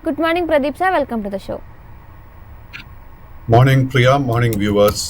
Good morning, Pradeep sir. Welcome to the show. Morning, Priya. Morning, viewers.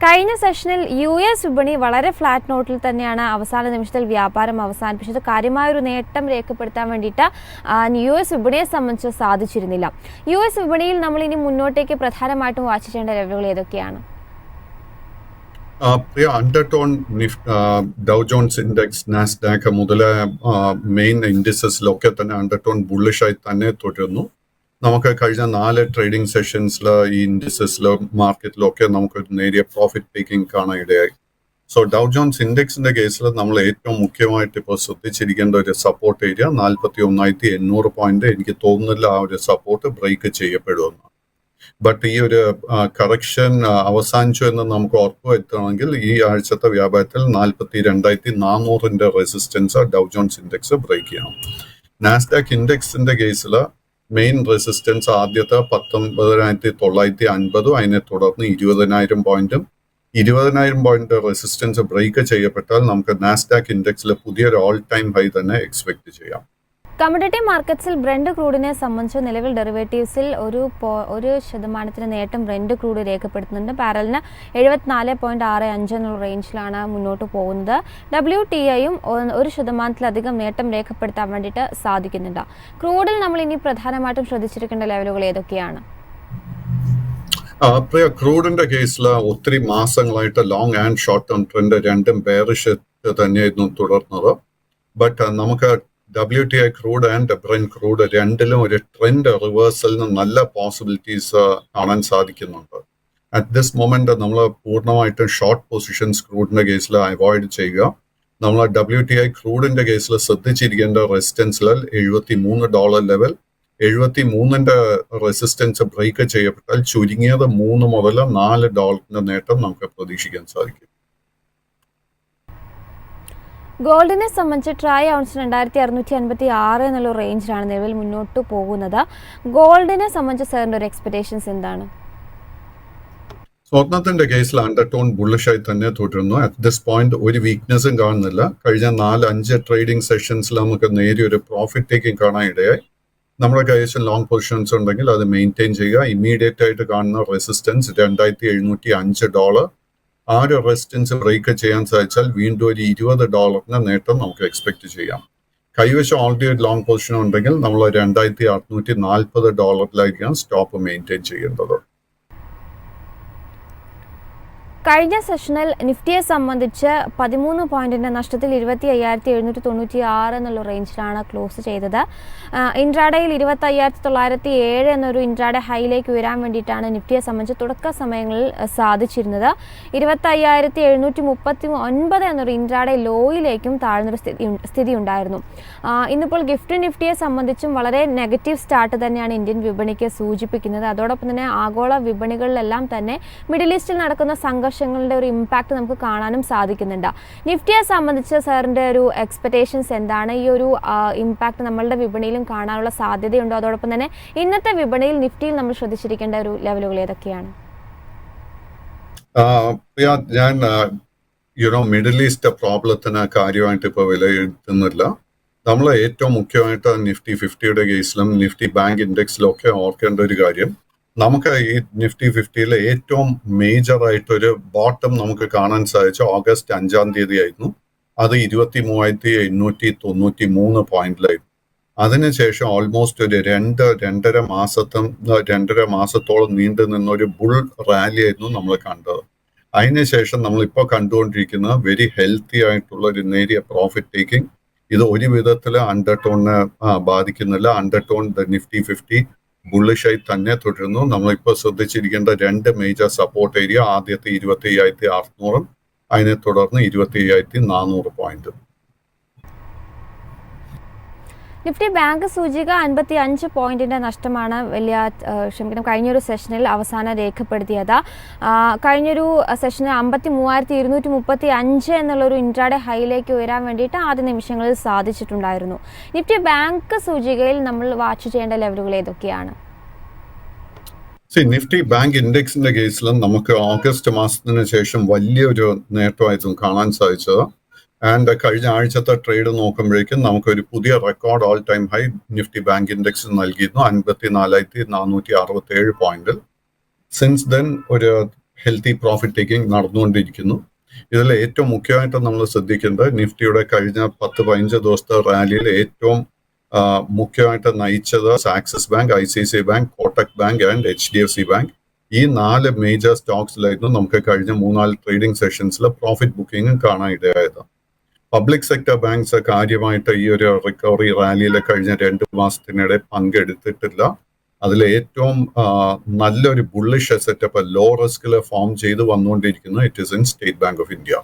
കഴിഞ്ഞ സെഷനിൽ US വിപണി വളരെ flat നോട്ടിൽ തന്നെയാണ് അവസാന നിമിഷത്തിൽ വ്യാപാരം അവസാനിപ്പിച്ചത്. കാര്യമായൊരു നേട്ടം രേഖപ്പെടുത്താൻ വേണ്ടിയിട്ട് US വിപണിയെ സംബന്ധിച്ച് സാധിച്ചിരുന്നില്ല. US വിപണിയിൽ നമ്മൾ ഇനി മുന്നോട്ടേക്ക് പ്രധാനമായിട്ടും വാച്ച് ചെയ്യേണ്ട ലെവലുകൾ ഏതൊക്കെയാണ്? Priya, undertone Dow Jones Index, Nasdaq മുതലായ മെയിൻ ഇൻഡിസസിലൊക്കെ തന്നെ അണ്ടർടോൺ ബുള്ളിഷായി തന്നെ തുടരുന്നു. നമുക്ക് കഴിഞ്ഞ 4 ട്രേഡിംഗ് സെഷൻസിൽ ഈ ഇൻഡിസസിലും മാർക്കറ്റിലൊക്കെ നമുക്ക് നേരിയ പ്രോഫിറ്റ് ടേക്കിംഗ് കാണാൻ ഇടയായി. സോ ഡൗ ജോൺസ് ഇൻഡെക്സിന്റെ കേസിൽ നമ്മൾ ഏറ്റവും മുഖ്യമായിട്ട് ഇപ്പോൾ ശ്രദ്ധിച്ചിരിക്കേണ്ട ഒരു സപ്പോർട്ട് ഏരിയ 41,800 പോയിന്റ്. എനിക്ക് തോന്നുന്നില്ല ആ ഒരു സപ്പോർട്ട് ബ്രേക്ക് ചെയ്യപ്പെടുമെന്ന്. ബട്ട് ഈ ഒരു കറക്ഷൻ അവസാനിച്ചു എന്ന് നമുക്ക് ഉറപ്പുവരുത്തണമെങ്കിൽ ഈ ആഴ്ചത്തെ വ്യാപാരത്തിൽ 42,400 resistance Dow Jones index break ചെയ്യണം. നാസ്ഡാക്ക് ഇൻഡെക്സിന്റെ കേസിൽ മെയിൻ റെസിസ്റ്റൻസ് ആദ്യത്തെ 19,950, അതിനെ തുടർന്ന് 20,000 പോയിന്റും 20,000 പോയിന്റ് റെസിസ്റ്റൻസ് ബ്രേക്ക് ചെയ്യപ്പെട്ടാൽ നമുക്ക് നാസ്ഡാക്ക് ഇൻഡെക്സിൽ പുതിയൊരു ഓൾ ടൈം ഹൈ തന്നെ എക്സ്പെക്ട് ചെയ്യാം. കമ്മോഡിറ്റി മാർക്കറ്റ്സിൽ ബ്രെൻഡ് ക്രൂഡിനെ സംബന്ധിച്ച് നിലവിൽ ഡെറിവേറ്റീവ്സിൽ 1% നേട്ടം ബ്രെൻഡ് ക്രൂഡ് രേഖപ്പെടുത്തുന്നുണ്ട്. ബാരലിന് 74.65 എന്നുള്ള റേഞ്ചിലാണ് മുന്നോട്ട് പോകുന്നത്. WTIയും 1%-ലധികം നേട്ടം രേഖപ്പെടുത്താൻ വേണ്ടിയിട്ട് സാധിക്കുന്നുണ്ട്. ക്രൂഡിൽ നമ്മൾ ഇനി പ്രധാനമായിട്ടും ശ്രദ്ധിച്ചിരിക്കേണ്ട ലെവലുകൾ ഏതൊക്കെയാണ്? ക്രൂഡിന്റെ കേസിൽ ഒത്തിരി മാസങ്ങളായിട്ട് long and short term trend രണ്ടും ബെയറിഷ് തന്നെയായിരുന്നു തുടർന്നത്. ബട്ട് നമുക്ക് WTI crude and Brent crude രണ്ടിലും ഒരു ട്രെൻഡ് റിവേഴ്സലിന് നല്ല പോസിബിലിറ്റീസ് കാണാൻ സാധിക്കുന്നുണ്ട്. അറ്റ് ദിസ് മൊമെന്റ് നമ്മൾ പൂർണ്ണമായിട്ടും ഷോർട്ട് പൊസിഷൻസ് ക്രൂഡിന്റെ കേസിൽ അവോയ്ഡ് ചെയ്യുക. നമ്മൾ WTI ക്രൂഡിന്റെ കേസിൽ ശ്രദ്ധിച്ചിരിക്കേണ്ട റെസിസ്റ്റൻസിൽ $73 ലെവൽ, 73ന്റെ റെസിസ്റ്റൻസ് ബ്രേക്ക് ചെയ്യപ്പെട്ടാൽ ചുരുങ്ങിയത് $3 മുതൽ $4 നേട്ടം നമുക്ക് പ്രതീക്ഷിക്കാൻ സാധിക്കും. ഗോൾഡിനെ സംബന്ധിച്ച് ട്രൈ ഔൺസിന് 2,656 എന്നുള്ള റേഞ്ചിലാണ് നിലവിൽ മുന്നോട്ട് പോകുന്നത്. ഗോൾഡിനെ സംബന്ധിച്ച് സാറിന്റെ ഒരു എക്സ്പെക്ടേഷൻസ് എന്താണ്? സ്വർണത്തിന്റെ കേസിൽ അണ്ടർടോൺ ബുള്ളിഷായി തന്നെ തുടരുന്നു. അറ്റ് ദിസ് പോയിന്റ് ഒരു വീക്ക്നെസ്സും കാണുന്നില്ല. കഴിഞ്ഞ 4-5 ട്രേഡിംഗ് സെഷൻസിൽ നമുക്ക് നേരിയൊരു പ്രോഫിറ്റ് ടേക്കിംഗ് കാണാൻ ഇടയായി. നമ്മുടെ കൈവശം ലോങ് പൊസിഷൻസ് ഉണ്ടെങ്കിൽ അത് മെയിൻറ്റെയിൻ ചെയ്യുക. ഇമ്മീഡിയറ്റ് ആയിട്ട് കാണുന്ന റെസിസ്റ്റൻസ് $2,705. ആ ഒരു റെസിസ്റ്റൻസ് ബ്രേക്ക് ചെയ്യാൻ സാധിച്ചാൽ വീണ്ടും ഒരു $20 നേട്ടം നമുക്ക് എക്സ്പെക്ട് ചെയ്യാം. കൈവശം ഓൾറെഡി ഒരു ലോങ് പൊസിഷൻ ഉണ്ടെങ്കിൽ നമ്മൾ $2,640 സ്റ്റോപ്പ് മെയിൻറ്റെയിൻ ചെയ്യേണ്ടത്. കഴിഞ്ഞ സെഷനിൽ നിഫ്റ്റിയെ സംബന്ധിച്ച് 13 പോയിന്റിന്റെ നഷ്ടത്തിൽ 25,796 എന്നുള്ള റേഞ്ചിലാണ് ക്ലോസ് ചെയ്തത്. ഇൻട്രാഡേയിൽ 25,907 എന്നൊരു ഇൻട്രാഡേ ഹൈയിലേക്ക് ഉയരാൻ വേണ്ടിയിട്ടാണ് നിഫ്റ്റിയെ സംബന്ധിച്ച് തുടക്ക സമയങ്ങളിൽ സാധിച്ചിരുന്നത്. 25,739 എന്നൊരു ഇൻട്രാഡേ ലോയിലേക്കും താഴ്ന്നൊരു സ്ഥിതി ഉണ്ടായിരുന്നു. ഇന്നിപ്പോൾ ഗിഫ്റ്റ് നിഫ്റ്റിയെ സംബന്ധിച്ചും വളരെ നെഗറ്റീവ് സ്റ്റാർട്ട് തന്നെയാണ് ഇന്ത്യൻ വിപണിക്ക് സൂചിപ്പിക്കുന്നത്. അതോടൊപ്പം തന്നെ ആഗോള വിപണികളിലെല്ലാം തന്നെ മിഡിൽ ഈസ്റ്റിൽ നടക്കുന്ന സംഘർഷങ്ങളുടെ ഒരു ഇമ്പാക്ട് നമുക്ക് കാണാനും സാധിക്കുന്നുണ്ട്. നിഫ്റ്റിയെ സംബന്ധിച്ച് സാറിന്റെ ഒരു എക്സ്പെക്ടേഷൻസ് എന്താണ്? ഈ ഒരു ഇമ്പാക്ട് നമ്മളുടെ വിപണിയിലും കാണാനുള്ള സാധ്യതയുണ്ടോ? അതോടൊപ്പം തന്നെ ഇന്നത്തെ വിപണിയിൽ നിഫ്റ്റിയിൽ നമ്മൾ ശ്രദ്ധിച്ചിരിക്കേണ്ട ഒരു ലെവലുകൾ ഏതൊക്കെയാണ്? ഞാൻ മിഡിൽ ഈസ്റ്റ് പ്രോബ്ലത്തിന് കാര്യമായിട്ട് ഇപ്പോൾ വിലയിരുത്തുന്നില്ല. നമ്മൾ ഏറ്റവും മുഖ്യമായിട്ട് നിഫ്റ്റി 50യുടെ കേസിലും നിഫ്റ്റി ബാങ്ക് ഇൻഡെക്സിലും ഒക്കെ ഓർക്കേണ്ട ഒരു കാര്യം, നമുക്ക് ഈ നിഫ്റ്റി 50യിൽ ഏറ്റവും മേജർ ആയിട്ടൊരു ബോട്ടം നമുക്ക് കാണാൻ സാധിച്ച ഓഗസ്റ്റ് 5-ാം തീയതി ആയിരുന്നു. അത് 23,893 പോയിന്റിലായിരുന്നു. അതിനുശേഷം ഓൾമോസ്റ്റ് ഒരു 2-2.5 മാസത്തോളം നീണ്ടു നിന്നൊരു ബുൾ റാലി ആയിരുന്നു നമ്മൾ കണ്ടത്. അതിനുശേഷം നമ്മളിപ്പോൾ കണ്ടുകൊണ്ടിരിക്കുന്ന വെരി ഹെൽത്തി ആയിട്ടുള്ള ഒരു നേരിയ പ്രോഫിറ്റ് ടേക്കിംഗ്. ഇത് ഒരു വിധത്തിൽ അണ്ടർടോണിനെ ബാധിക്കുന്നില്ല. അണ്ടർടോൺ നിഫ്റ്റി 50 ബുള്ളിഷായി തന്നെ തുടരുന്നു. നമ്മളിപ്പോൾ ശ്രദ്ധിച്ചിരിക്കേണ്ട 2 മേജർ സപ്പോർട്ട് ഏരിയ, ആദ്യത്തെ 25,600, അതിനെ തുടർന്ന് 25,400 പോയിന്റ്. നിഫ്റ്റി ബാങ്ക് സൂചിക 55 പോയിന്റിന്റെ നഷ്ടമാണ് കഴിഞ്ഞൊരു സെഷനിൽ അവസാനം രേഖപ്പെടുത്തിയത്. കഴിഞ്ഞൊരു സെഷനിൽ 53,235 എന്നുള്ളൊരു ഇൻട്രാഡേ ഹൈയിലേക്ക് ഉയരാൻ വേണ്ടിയിട്ട് ആദ്യ നിമിഷങ്ങളിൽ സാധിച്ചിട്ടുണ്ടായിരുന്നു. നിഫ്റ്റി ബാങ്ക് സൂചികയിൽ നമ്മൾ വാച്ച് ചെയ്യേണ്ട ലെവലുകൾ ഏതൊക്കെയാണ്? നിഫ്റ്റി ബാങ്ക് ഇൻഡെക്സിന്റെ കേസിലും നമുക്ക് ഓഗസ്റ്റ് മാസത്തിന് ശേഷം വലിയൊരു നേട്ടമായിരുന്നു കാണാൻ സാധിച്ചത്. ആൻഡ് കഴിഞ്ഞ ആഴ്ചത്തെ ട്രേഡ് നോക്കുമ്പോഴേക്കും നമുക്കൊരു പുതിയ record all time high Nifty bank index നൽകിയിരുന്നു 54,467 പോയിന്റിൽ. സിൻസ് ദെൻ ഒരു ഹെൽത്തി പ്രോഫിറ്റ് ടേക്കിംഗ് നടന്നുകൊണ്ടിരിക്കുന്നു. ഇതിൽ ഏറ്റവും മുഖ്യമായിട്ട് നമ്മൾ ശ്രദ്ധിക്കേണ്ടത് നിഫ്റ്റിയുടെ കഴിഞ്ഞ 10-15 ദിവസത്തെ റാലിയിൽ ഏറ്റവും മുഖ്യമായിട്ട് നയിച്ചത് axis bank, ICICI bank, Kotak bank and HDFC bank. ഈ 4 മേജർ സ്റ്റോക്സിലായിരുന്നു നമുക്ക് കഴിഞ്ഞ 3-4 ട്രേഡിംഗ് സെഷൻസിൽ പ്രോഫിറ്റ് ബുക്കിംഗ് കാണാൻ ഇടയായത്. പബ്ലിക് സെക്ടർ ബാങ്ക്സ് കാര്യമായിട്ട് ഈ ഒരു റിക്കവറി റാലിയിൽ കഴിഞ്ഞ 2 മാസത്തിനിടെ പങ്കെടുത്തിട്ടില്ല. അതിൽ ഏറ്റവും നല്ലൊരു ബുള്ളിഷ് സെറ്റപ്പ് ലോ റിസ്കിൽ ഫോം ചെയ്ത് വന്നുകൊണ്ടിരിക്കുന്നു. It is in state bank of India.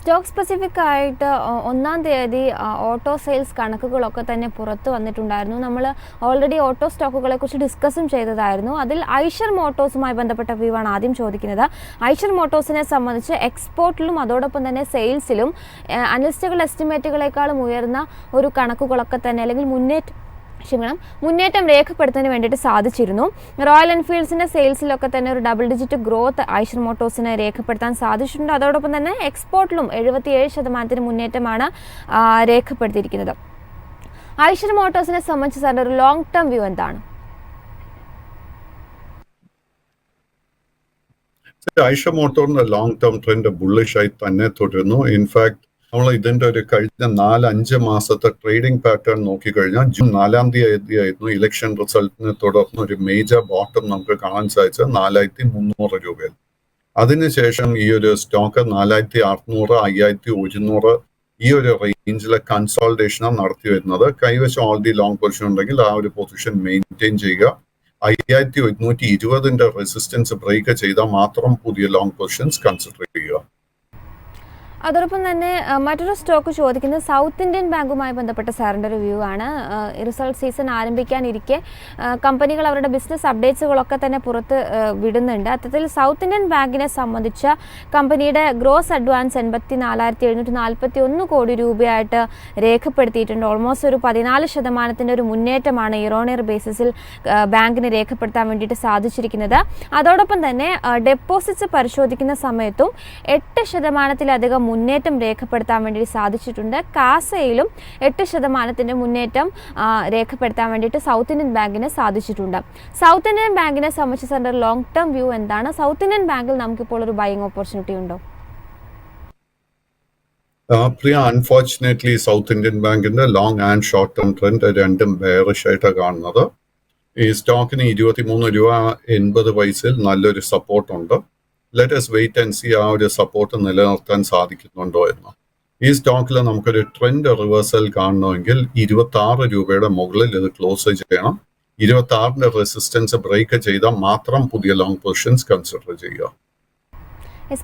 Stock specific ആയിട്ട് 1-ാം തീയതി ഓട്ടോ സെയിൽസ് കണക്കുകളൊക്കെ തന്നെ പുറത്തു വന്നിട്ടുണ്ടായിരുന്നു. നമ്മൾ ഓൾറെഡി ഓട്ടോ സ്റ്റോക്കുകളെ കുറിച്ച് ഡിസ്കസും ചെയ്തതായിരുന്നു. അതിൽ ഐഷർ മോട്ടോഴ്സുമായി ബന്ധപ്പെട്ട വ്യൂ ആണ് ആദ്യം ചോദിക്കുന്നത്. ഐഷർ മോട്ടോഴ്സിനെ സംബന്ധിച്ച് എക്സ്പോർട്ടിലും അതോടൊപ്പം തന്നെ സെയിൽസിലും അനലിസ്റ്റുകളുടെ എസ്റ്റിമേറ്റുകളെക്കാളും ഉയർന്ന ഒരു കണക്കുകളൊക്കെ തന്നെ അല്ലെങ്കിൽ മുന്നേറ്റം രേഖപ്പെടുത്തുന്നതിന് വേണ്ടിയിട്ട് സാധിച്ചിരുന്നു. റോയൽ എൻഫീൽഡ്സിന്റെ സെയിൽസിലൊക്കെ തന്നെ ഒരു ഡബിൾ ഡിജിറ്റ് ഗ്രോത്ത് ഐഷർ മോട്ടോഴ്സിന് രേഖപ്പെടുത്താൻ സാധിച്ചിട്ടുണ്ട്. അതോടൊപ്പം തന്നെ എക്സ്പോർട്ടിലും 77% മുന്നേറ്റമാണ് രേഖപ്പെടുത്തിയിരിക്കുന്നത്. ഐഷർ മോട്ടോഴ്സിനെ സംബന്ധിച്ച് സാറിന്റെ ഒരു ലോങ് ടേം വ്യൂ എന്താണ്? ഐഷർ മോട്ടോറിന്റെ ലോങ് ടേം ട്രെൻഡ് ബുള്ളിഷ് ആയി തന്നെ തുടരുന്നു. ഇൻഫാക്ട് നമ്മൾ ഇതിന്റെ ഒരു കഴിഞ്ഞ 4-5 മാസത്തെ ട്രേഡിംഗ് പാറ്റേൺ നോക്കിക്കഴിഞ്ഞാൽ ജൂൺ 4-ാം തീയതി ആയിരുന്നു ഇലക്ഷൻ റിസൾട്ടിനെ തുടർന്ന് ഒരു മേജർ ബോട്ടം നമുക്ക് കാണാൻ സാധിച്ചത് 4,300 രൂപയിൽ. അതിനുശേഷം ഈ ഒരു സ്റ്റോക്ക് 4,600, 5,100 ഈ ഒരു റേഞ്ചിലെ കൺസോൾട്ടേഷനാണ് നടത്തി വരുന്നത്. കൈവശം ഓൾറെഡി ലോങ് പൊസിഷൻ ഉണ്ടെങ്കിൽ ആ ഒരു പൊസിഷൻ മെയിൻറ്റെയിൻ ചെയ്യുക. 5,120 റെസിസ്റ്റൻസ് ബ്രേക്ക് ചെയ്താൽ മാത്രം പുതിയ ലോങ് പൊസിഷൻസ് കൺസിഡർ ചെയ്യുക. അതോടൊപ്പം തന്നെ മറ്റൊരു സ്റ്റോക്ക് ചോദിക്കുന്നത് സൗത്ത് ഇന്ത്യൻ ബാങ്കുമായി ബന്ധപ്പെട്ട സാറിൻ്റെ ഒരു വ്യൂ ആണ്. റിസൾട്ട് സീസൺ ആരംഭിക്കാനിരിക്കെ കമ്പനികൾ അവരുടെ ബിസിനസ് അപ്ഡേറ്റ്സുകളൊക്കെ തന്നെ പുറത്ത് വിടുന്നുണ്ട്. അത്തരത്തിൽ സൗത്ത് ഇന്ത്യൻ ബാങ്കിനെ സംബന്ധിച്ച കമ്പനിയുടെ ഗ്രോസ് അഡ്വാൻസ് 84,741 കോടി രൂപയായിട്ട് രേഖപ്പെടുത്തിയിട്ടുണ്ട്. ഓൾമോസ്റ്റ് ഒരു 14% ഒരു മുന്നേറ്റമാണ് ഇയർ ഓൺ ഇയർ ബേസിസിൽ ബാങ്കിന് രേഖപ്പെടുത്താൻ വേണ്ടിയിട്ട് സാധിച്ചിരിക്കുന്നത്. അതോടൊപ്പം തന്നെ ഡെപ്പോസിറ്റ്സ് പരിശോധിക്കുന്ന സമയത്തും 8% മുന്നേറ്റം രേഖപ്പെടുത്താൻ വേണ്ടി സാധിച്ചിട്ടുണ്ട്. കാസയിലും 8% മുന്നേറ്റം രേഖപ്പെടുത്താൻ വേണ്ടിയിട്ട് സൗത്ത് ഇന്ത്യൻ ബാങ്കിന് സാധിച്ചിട്ടുണ്ട്. സൗത്ത് ഇന്ത്യൻ ബാങ്കിനെ സംബന്ധിച്ച് ലോങ് ടേം വ്യൂ എന്താണ്? സൗത്ത് ഇന്ത്യൻ ബാങ്കിൽ നമുക്കിപ്പോൾ ഒരു ബൈയിങ് ഓപ്പർച്യൂണിറ്റി ഉണ്ടോ? പ്രിയ, അൺഫോർച്ചുനേറ്റ്ലി സൗത്ത് ഇന്ത്യൻ ബാങ്കിന്റെ long and short term trend രണ്ടും ബെയറിഷ് ആയിട്ടാണ് കാണുന്നത്. ഈ സ്റ്റോക്കിന് 23 രൂപ 80 പൈസയിൽ നല്ലൊരു സപ്പോർട്ട് ഉണ്ട്. Let us wait and see ആ ഒരു സപ്പോർട്ട് നിലനിർത്താൻ സാധിക്കുന്നുണ്ടോ എന്ന്. ഈ സ്റ്റോക്കിൽ നമുക്കൊരു ട്രെൻഡ് റിവേഴ്സൽ കാണണമെങ്കിൽ 26 രൂപയുടെ മുകളിൽ ഇത് ക്ലോസ് ചെയ്യണം. 26ന്റെ റെസിസ്റ്റൻസ് ബ്രേക്ക് ചെയ്താൽ മാത്രം പുതിയ ലോങ് പൊസിഷൻസ് കൺസിഡർ ചെയ്യുക.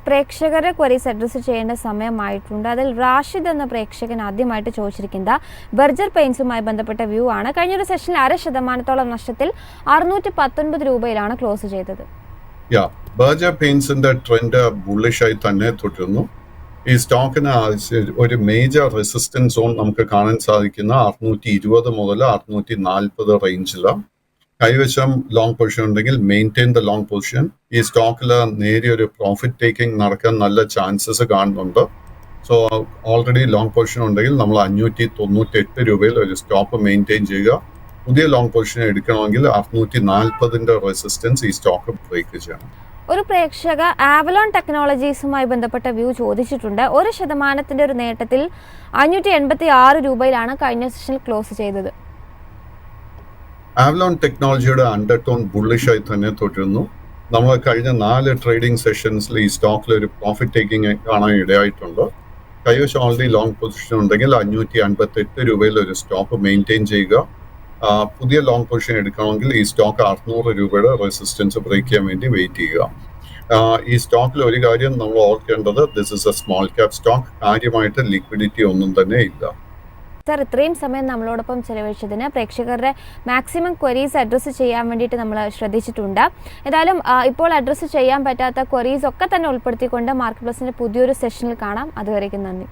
പ്രേക്ഷകരെ ക്വരീസ് അഡ്രസ്സ് ചെയ്യേണ്ട സമയമായിട്ടുണ്ട്. അതിൽ റാഷിദ് എന്ന പ്രേക്ഷകൻ ആദ്യമായിട്ട് ചോദിച്ചിരിക്കുന്നത് ബർജർ പെയിൻസുമായി ബന്ധപ്പെട്ട വ്യൂ ആണ്. കഴിഞ്ഞൊരു സെഷനിൽ 0.5% നഷ്ടത്തിൽ 619 രൂപയിലാണ് ക്ലോസ് ചെയ്തത്. ബർജർ പെയിൻസിന്റെ ട്രെൻഡ് ബുള്ളിഷ് ആയി തന്നെ തുടരുന്നു. ഈ സ്റ്റോക്കിന് ഒരു മേജർ റെസിസ്റ്റൻസ് സോൺ നമുക്ക് കാണാൻ സാധിക്കുന്ന 620 മുതൽ 640 റേഞ്ചിലാണ്. കൈവശം ലോങ് പൊസിഷൻ ഉണ്ടെങ്കിൽ മെയിൻറ്റെയിൻ ദ ലോങ് പൊസിഷൻ. ഈ സ്റ്റോക്കിൽ നേരിയൊരു പ്രോഫിറ്റ് ടേക്കിംഗ് നടക്കാൻ നല്ല ചാൻസസ് കാണുന്നുണ്ട്. സോ ഓൾറെഡി ലോങ് പൊസിഷൻ ഉണ്ടെങ്കിൽ നമ്മൾ 598 രൂപയിൽ ഒരു സ്റ്റോപ്പ് മെയിൻറ്റെയിൻ ചെയ്യുക. പുതിയ ലോങ് പൊസിഷൻ എടുക്കണമെങ്കിൽ 640ന്റെ റെസിസ്റ്റൻസ് ഈ സ്റ്റോക്ക് ബ്രേക്ക് ചെയ്യണം. ഒരു പ്രേക്ഷക ആവലോൺ ടെക്നോളജീസുമായി ബന്ധപ്പെട്ട വ്യൂ ചോദിച്ചിട്ടുണ്ട്. 1% ഒരു നേട്ടത്തിൽ 586 രൂപയിലാണ് കഴിഞ്ഞ സെഷനിൽ ക്ലോസ് ചെയ്തത്. ആവലോൺ ടെക്നോളജിയുടെ അണ്ടർടോൺ ബുള്ളിഷ് ആയി തന്നെ തുടരുന്നു. നമ്മൾ കഴിഞ്ഞ 4 ട്രേഡിംഗ് സെഷൻസിൽ ഈ സ്റ്റോക്കിൽ ഒരു പ്രോഫിറ്റ് ടേക്കിംഗ് കാണാൻ ഇടയായിട്ടുണ്ട്. കൈവശം ഓൾറെഡി ലോങ് പൊസിഷൻ ഉണ്ടെങ്കിൽ 558 രൂപയിൽ ഒരു സ്റ്റോപ്പ് മെയിൻറ്റെയിൻ ചെയ്യുക. പുതിയ ലോങ് പൊസിഷൻ എടുക്കണമെങ്കിൽ ഈ സ്റ്റോക്ക് 600 രൂപയുടെ റെസിസ്റ്റൻസ് ബ്രേക്ക് ചെയ്യാൻ വേണ്ടി വെയിറ്റ് ചെയ്യുക. ഈ സ്റ്റോക്കിൽ ഒരു കാര്യം നമ്മൾ ഓർക്കേണ്ടത്, this is A small cap stock. കാര്യമായിട്ട് ലിക്വിഡിറ്റി ഒന്നും തന്നെ ഇല്ല. സാർ, ഇത്രയും സമയം നമ്മളോടൊപ്പം ചെലവഴിച്ചതിന് പ്രേക്ഷകരുടെ മാക്സിമം ക്വരീസ് അഡ്രസ്സ് ചെയ്യാൻ വേണ്ടിയിട്ട് നമ്മൾ ശ്രദ്ധിച്ചിട്ടുണ്ട്. ഏതായാലും ഇപ്പോൾ അഡ്രസ്സ് ചെയ്യാൻ പറ്റാത്ത ക്വരീസ് ഒക്കെ തന്നെ ഉൾപ്പെടുത്തിക്കൊണ്ട് മാർക്കറ്റ് പ്ലസിന്റെ പുതിയൊരു സെഷനിൽ കാണാം. അതുവരേക്കും നന്ദി.